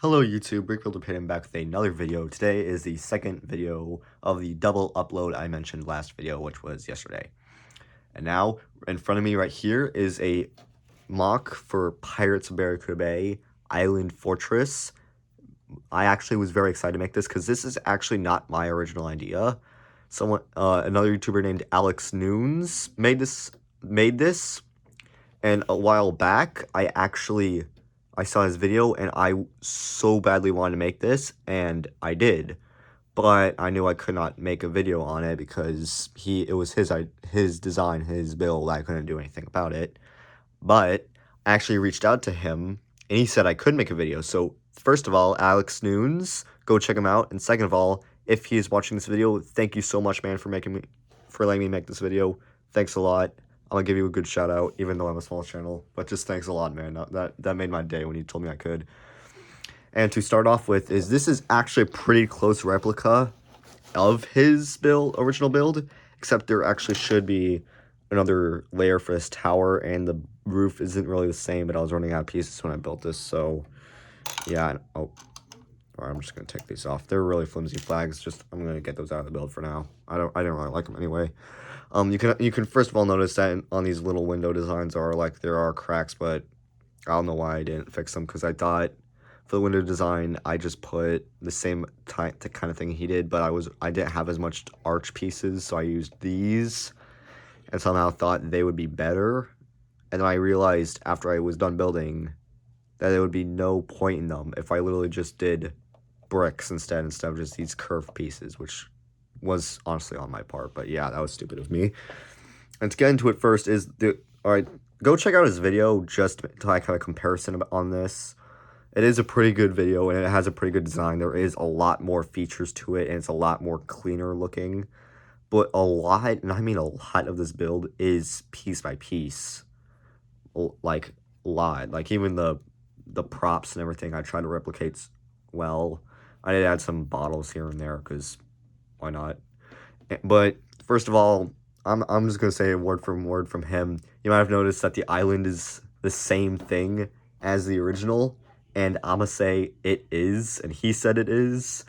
Hello YouTube, Brickbuilder back with another video. Today is the second video of the double upload I mentioned last video, which was yesterday. And now, in front of me right here is a mock for Pirates of Barracuda Bay Island Fortress. I actually was very excited to make this because this is actually not my original idea. Another YouTuber named Alex Nunes made this, and a while back I saw his video and I so badly wanted to make this, and I did. But I knew I could not make a video on it because it was his design, his build. I couldn't do anything about it. But I actually reached out to him and he said I could make a video. So first of all, Alex Nunes, go check him out. And second of all, if he is watching this video, thank you so much, man, for letting me make this video. Thanks a lot. I'm gonna give you a good shout out, even though I'm a small channel. But just thanks a lot, man. That made my day when you told me I could. And to start off with, this is actually a pretty close replica of his original build, except there actually should be another layer for this tower, and the roof isn't really the same. But I was running out of pieces when I built this, so yeah. Oh, alright, I'm just gonna take these off. They're really flimsy flags. I'm gonna get those out of the build for now. I didn't really like them anyway. You can first of all notice that on these little window designs there are cracks, but I don't know why I didn't fix them, because I thought for the window design I just put the same kind of thing he did, but I didn't have as much arch pieces, so I used these and somehow thought they would be better. And then I realized after I was done building that there would be no point in them if I literally just did bricks instead of just these curved pieces, which was honestly on my part. But yeah, that was stupid of me. And to get into it first alright, go check out his video just to have a comparison on this. It is a pretty good video and it has a pretty good design. There is a lot more features to it and it's a lot more cleaner looking. But a lot, and I mean a lot, of this build is piece by piece. Like a lot. Like even the props and everything I tried to replicate well. I did add some bottles here and there because why not? But first of all, I'm just gonna say word from him. You might have noticed that the island is the same thing as the original, and I'ma say it is, and he said it is.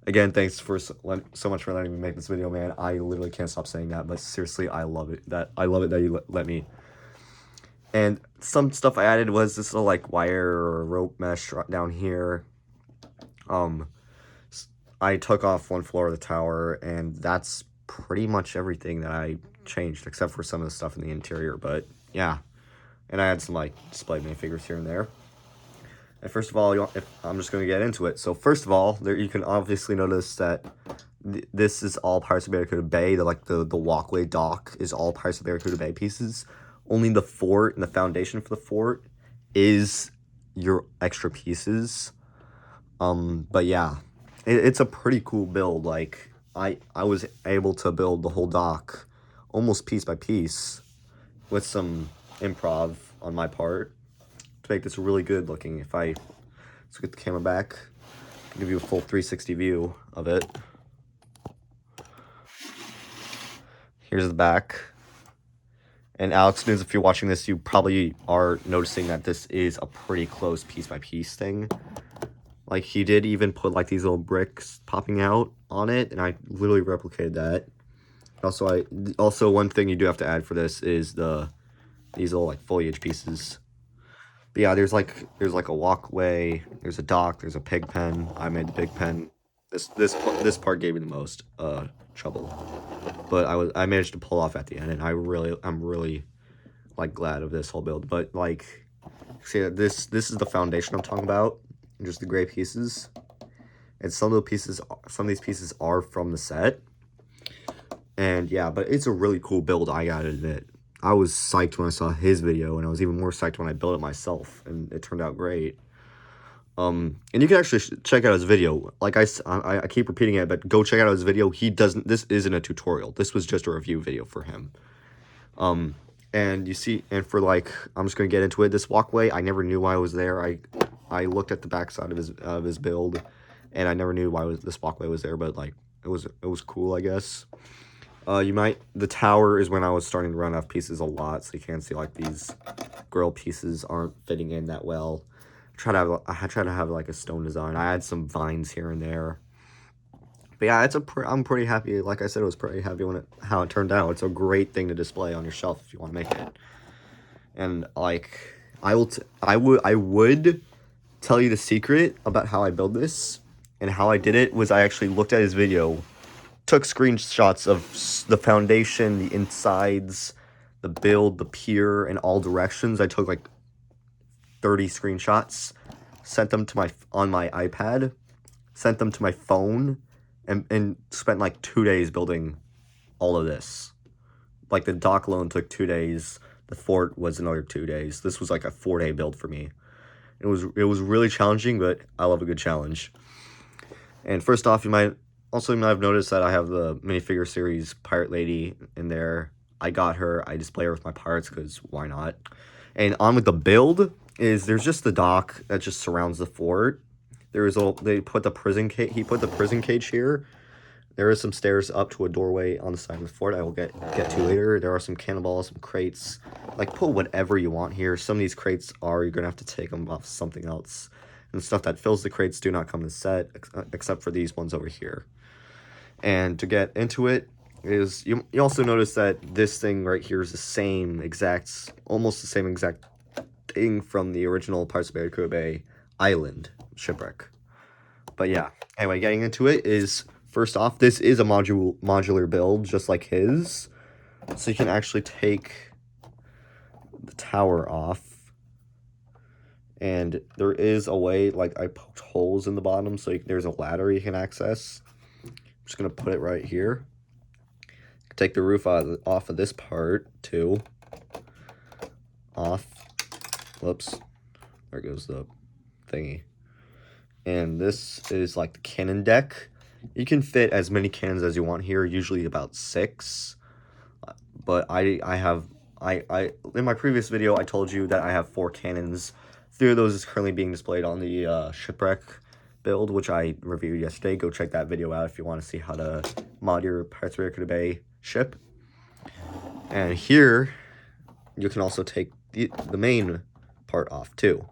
Again, thanks for so much for letting me make this video, man. I literally can't stop saying that, but seriously, I love it that you let me. And some stuff I added was this little like wire or rope mesh down here. I took off one floor of the tower, and that's pretty much everything that I changed, except for some of the stuff in the interior. But yeah, and I had some like display minifigures here and there. And first of all, I'm just going to get into it. So first of all, you can obviously notice that this is all Pirates of Barracuda Bay. The walkway dock is all Pirates of Barracuda Bay pieces. Only the fort and the foundation for the fort is your extra pieces. But yeah, it's a pretty cool build. Like I was able to build the whole dock almost piece by piece with some improv on my part to make this really good looking. Let's get the camera back, I'll give you a full 360 view of it. Here's the back. And Alex Nunes, if you're watching this, you probably are noticing that this is a pretty close piece by piece thing. Like he did even put like these little bricks popping out on it, and I literally replicated that. Also one thing you do have to add for this is these little like foliage pieces. But yeah, there's like a walkway, there's a dock, there's a pig pen. I made the pig pen. This part gave me the most trouble, but I managed to pull off at the end, and I'm really like glad of this whole build. But like, see, this is the foundation I'm talking about, just the gray pieces, and some of these pieces are from the set. And yeah, but it's a really cool build, I gotta admit. I was psyched when I saw his video, and I was even more psyched when I built it myself, and it turned out great. And you can actually check out his video. Like I keep repeating it, but go check out his video. This isn't a tutorial. This was just a review video for him. And you see, and for like, I'm just gonna get into it. This walkway, I never knew why I was there. I looked at the backside of his build, and I never knew why this walkway was there. But like, it was cool, I guess. The tower is when I was starting to run out of pieces a lot, so you can't see like these grill pieces aren't fitting in that well. I try to have like a stone design. I add some vines here and there. But yeah, I'm pretty happy. Like I said, I was pretty happy how it turned out. It's a great thing to display on your shelf if you want to make it. And like I would tell you the secret about how I build this, and how I did it was I actually looked at his video, took screenshots of the foundation, the insides, the build, the pier, in all directions. I took like 30 screenshots, sent them to on my iPad, sent them to my phone, and spent like 2 days building all of this. Like the dock alone took 2 days. The fort was another 2 days. This was like a 4-day build for me. It was really challenging, but I love a good challenge. And first off, you might have noticed that I have the minifigure series Pirate Lady in there. I got her. I display her with my pirates because why not? And on with the build is there's just the dock that just surrounds the fort. They put the prison cage. He put the prison cage here. There is some stairs up to a doorway on the side of the fort I will get to later. There are some cannonballs, some crates. Like, put whatever you want here. Some of these crates you're going to have to take them off something else. And the stuff that fills the crates do not come in the set, except for these ones over here. And to get into it, you also notice that this thing right here is almost the same exact thing from the original Pirates of Barracuda Bay Island shipwreck. But yeah, anyway, getting into it is, first off, this is a modular build, just like his. So you can actually take the tower off. And there is a way, like I poked holes in the bottom, so there's a ladder you can access. I'm just going to put it right here. Take the roof off of this part, too. Off. Whoops. There goes the thingy. And this is like the cannon deck. You can fit as many cannons as you want here, usually about 6. But I in my previous video, I told you that I have 4 cannons. 3 of those is currently being displayed on the shipwreck build, which I reviewed yesterday. Go check that video out if you want to see how to mod your Pirates of Barracuda Bay ship. And here, you can also take the main part off, too.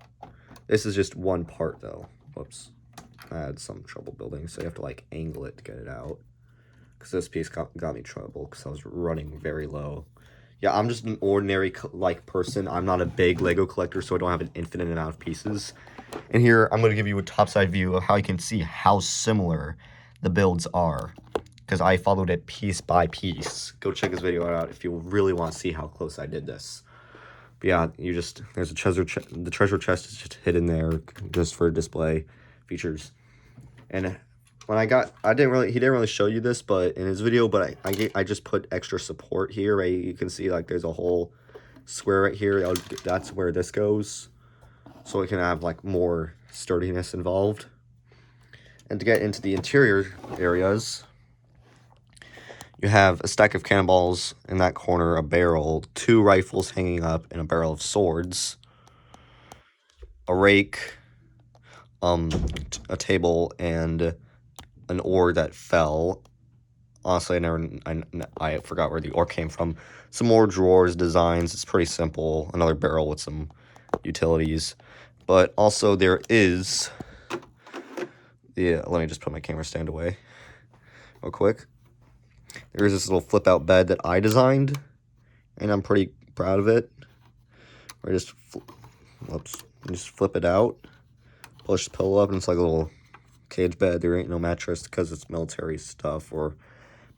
This is just one part, though. Whoops. I had some trouble building, so you have to, like, angle it to get it out. Because this piece got me trouble, because I was running very low. Yeah, I'm just an ordinary, like, person. I'm not a big Lego collector, so I don't have an infinite amount of pieces. And here, I'm going to give you a topside view of how you can see how similar the builds are. Because I followed it piece by piece. Go check this video out if you really want to see how close I did this. But yeah, there's a treasure chest. The treasure chest is just hidden there, just for display features. And when he didn't really show you this, but in his video, but I just put extra support here, right? You can see like there's a whole square right here. That's where this goes, so it can have like more sturdiness involved. And to get into the interior areas, you have a stack of cannonballs in that corner, a barrel, 2 rifles hanging up, and a barrel of swords, a rake, a table, and an ore that fell. Honestly, I forgot where the ore came from. Some more drawers, designs. It's pretty simple. Another barrel with some utilities. But also there is... Yeah, let me just put my camera stand away real quick. There is this little flip-out bed that I designed, and I'm pretty proud of it. I just flip it out, push the pillow up, and it's like a little cage bed. There ain't no mattress because it's military stuff or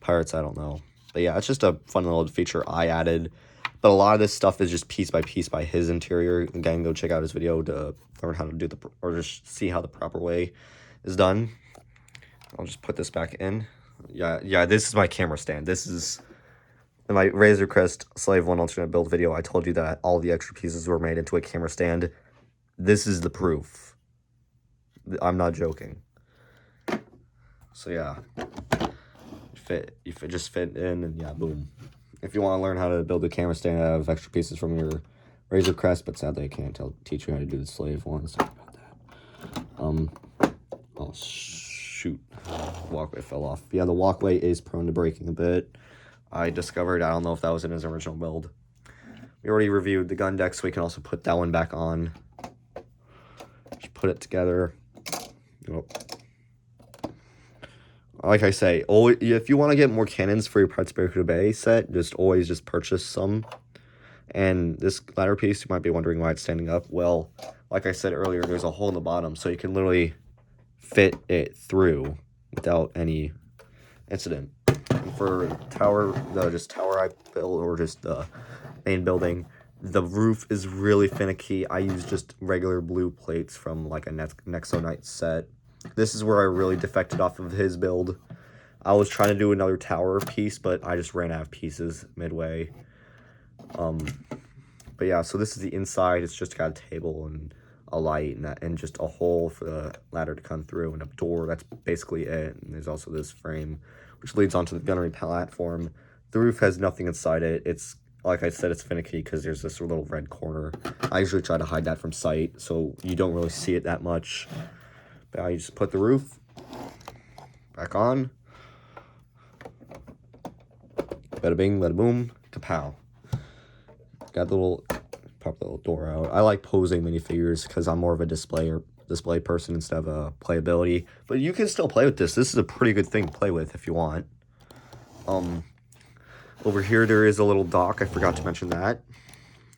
pirates, I don't know. But yeah, it's just a fun little feature I added. But a lot of this stuff is just piece by his interior. Again, go check out his video to learn how to do or just see how the proper way is done. I'll just put this back in. Yeah, this is my camera stand. This is in my Razor Crest Slave 1 alternate build video. I told you that all the extra pieces were made into a camera stand. This is the proof. I'm not joking. So yeah, you just fit in, and yeah, boom. If you want to learn how to build a camera stand out of extra pieces from your Razor Crest, but sadly I can't teach you how to do the Slave 1. Sorry about that. Oh shoot, walkway fell off. Yeah, the walkway is prone to breaking a bit. I discovered, I don't know if that was in his original build. We already reviewed the gun deck, so we can also put that one back on. put it together. Oh. Like I say, always, if you want to get more cannons for your Pirates Barracuda Bay set, always just purchase some. And this ladder piece, you might be wondering why it's standing up. Well, like I said earlier, there's a hole in the bottom, so you can literally fit it through without any incident. And for tower, the tower I built, or just the main building, the roof is really finicky. I use just regular blue plates from like a Nexonite set. This is where I really defected off of his build. I was trying to do another tower piece, but I just ran out of pieces midway. But yeah, so this is the inside. It's just got a table and a light and just a hole for the ladder to come through and a door. That's basically it. And there's also this frame, which leads onto the gunnery platform. The roof has nothing inside it. It's, like I said, it's finicky because there's this little red corner. I usually try to hide that from sight, so you don't really see it that much. But I just put the roof back on. Bada bing, bada boom, kapow. Got the pop the little door out. I like posing minifigures because I'm more of a display person instead of a playability. But you can still play with this. This is a pretty good thing to play with if you want. Over here there is a little dock. I forgot to mention that,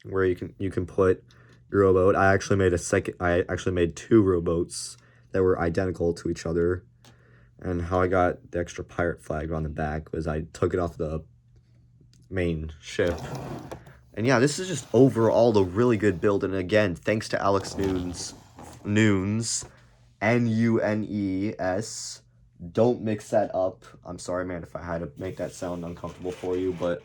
where you can put your rowboat. I actually made two rowboats that were identical to each other. And how I got the extra pirate flag on the back was I took it off the main ship. And yeah, this is just overall a really good build. And again, thanks to Alex Nunes, Nunes, N-U-N-E-S. Don't mix that up. I'm sorry, man, if I had to make that sound uncomfortable for you, but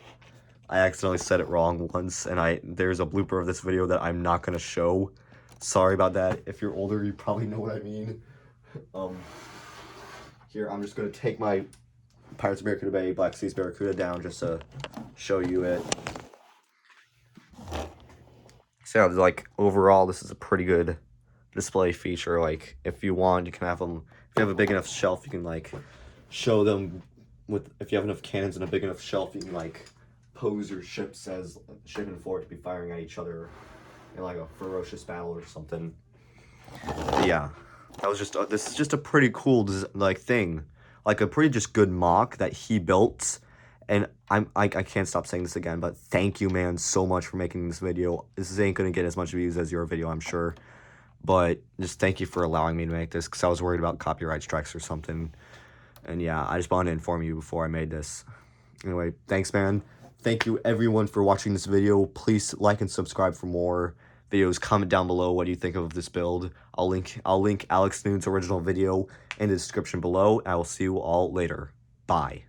I accidentally said it wrong once, and there's a blooper of this video that I'm not going to show. Sorry about that. If you're older, you probably know what I mean. Here, I'm just going to take my Pirates of Barracuda Bay Black Seas Barracuda down just to show you it. So, yeah, like, overall, this is a pretty good display feature. Like, if you want, you can have them, if you have a big enough shelf, you can, like, show them with, if you have enough cannons and a big enough shelf, you can, like, pose your ships as ship and fort to be firing at each other in, like, a ferocious battle or something. But yeah, that was just, this is just a pretty cool, like, thing. Like, a pretty just good mock that he built. And I can't stop saying this again, but thank you, man, so much for making this video. This ain't gonna get as much views as your video, I'm sure. But just thank you for allowing me to make this, because I was worried about copyright strikes or something. And yeah, I just wanted to inform you before I made this. Anyway, thanks, man. Thank you, everyone, for watching this video. Please like and subscribe for more videos. Comment down below what you think of this build. I'll link Alex Nunes' original video in the description below. I will see you all later. Bye.